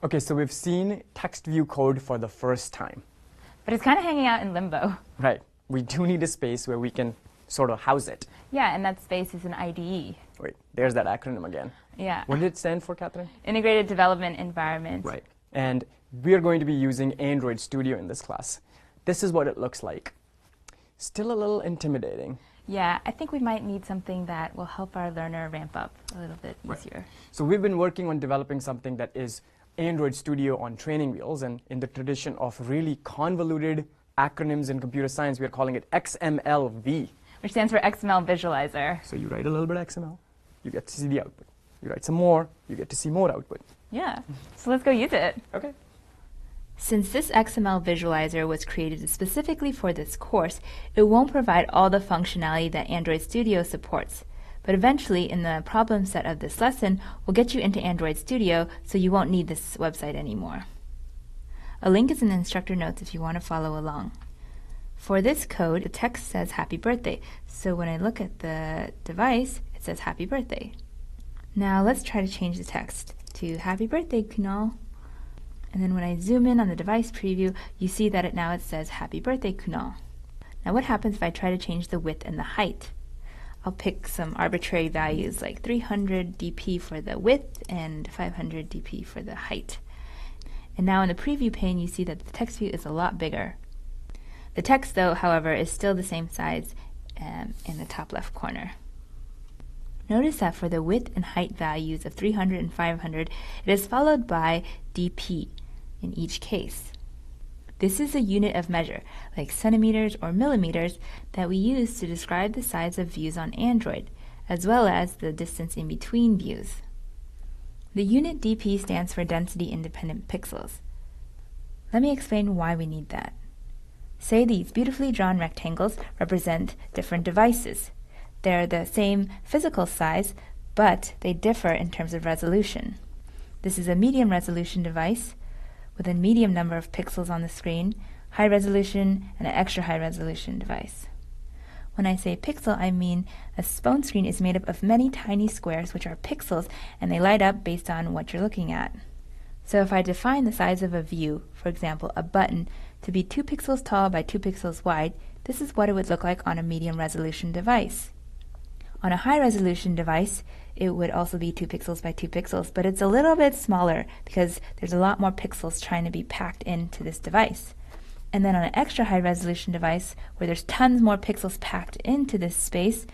Okay, so we've seen TextView code for the first time. But it's kind of hanging out in limbo. Right. We do need a space where we can sort of house it. Yeah, and that space is an IDE. Wait, there's that acronym again. Yeah. What did it stand for, Catherine? Integrated Development Environment. Right. And we are going to be using Android Studio in this class. This is what it looks like. Still a little intimidating. Yeah, I think we might need something that will help our learner ramp up a little bit easier. Right. So we've been working on developing something that is Android Studio on training wheels, and in the tradition of really convoluted acronyms in computer science, we are calling it XMLV. Which stands for XML Visualizer. So you write a little bit of XML, you get to see the output. You write some more, you get to see more output. Yeah, so let's go use it. Okay. Since this XML visualizer was created specifically for this course, it won't provide all the functionality that Android Studio supports. But eventually, in the problem set of this lesson, we'll get you into Android Studio so you won't need this website anymore. A link is in the instructor notes if you want to follow along. For this code, the text says happy birthday, so when I look at the device, it says happy birthday. Now let's try to change the text to happy birthday, Kunal. And then when I zoom in on the device preview, you see that it says happy birthday, Kunal. Now what happens if I try to change the width and the height? I'll pick some arbitrary values like 300 dp for the width and 500 dp for the height. And now in the preview pane, you see that the text view is a lot bigger. The text, though, however, is still the same size in the top left corner. Notice that for the width and height values of 300 and 500, it is followed by dp in each case. This is a unit of measure, like centimeters or millimeters, that we use to describe the size of views on Android, as well as the distance in between views. The unit dp stands for density-independent pixels. Let me explain why we need that. Say these beautifully drawn rectangles represent different devices. They're the same physical size, but they differ in terms of resolution. This is a medium resolution device with a medium number of pixels on the screen, high resolution, and an extra high resolution device. When I say pixel, I mean a phone screen is made up of many tiny squares which are pixels, and they light up based on what you're looking at. So if I define the size of a view, for example a button, to be 2 pixels tall by 2 pixels wide, this is what it would look like on a medium resolution device. On a high resolution device, it would also be 2 pixels by 2 pixels, but it's a little bit smaller because there's a lot more pixels trying to be packed into this device. And then on an extra high resolution device, where there's tons more pixels packed into this space,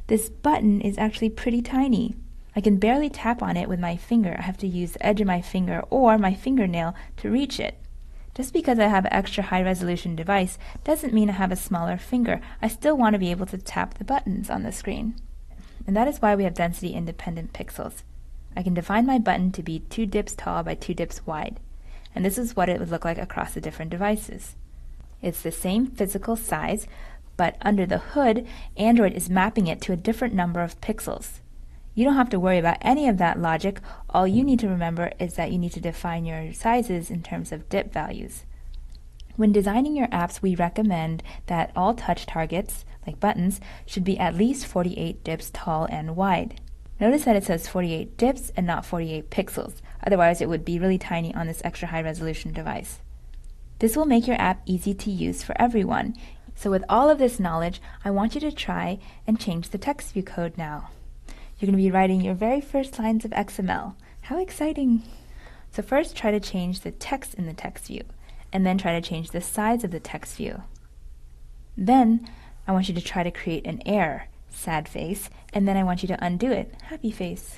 this button is actually pretty tiny. I can barely tap on it with my finger. I have to use the edge of my finger or my fingernail to reach it. Just because I have an extra high resolution device doesn't mean I have a smaller finger. I still want to be able to tap the buttons on the screen. And that is why we have density-independent pixels. I can define my button to be 2 dips tall by 2 dips wide. And this is what it would look like across the different devices. It's the same physical size, but under the hood, Android is mapping it to a different number of pixels. You don't have to worry about any of that logic. All you need to remember is that you need to define your sizes in terms of dip values. When designing your apps, we recommend that all touch targets, like buttons, should be at least 48 dips tall and wide. Notice that it says 48 dips and not 48 pixels. Otherwise, it would be really tiny on this extra high resolution device. This will make your app easy to use for everyone. So with all of this knowledge, I want you to try and change the TextView code now. You're going to be writing your very first lines of XML. How exciting! So first, try to change the text in the text view, and then try to change the size of the text view. Then, I want you to try to create an error, sad face, and then I want you to undo it, happy face.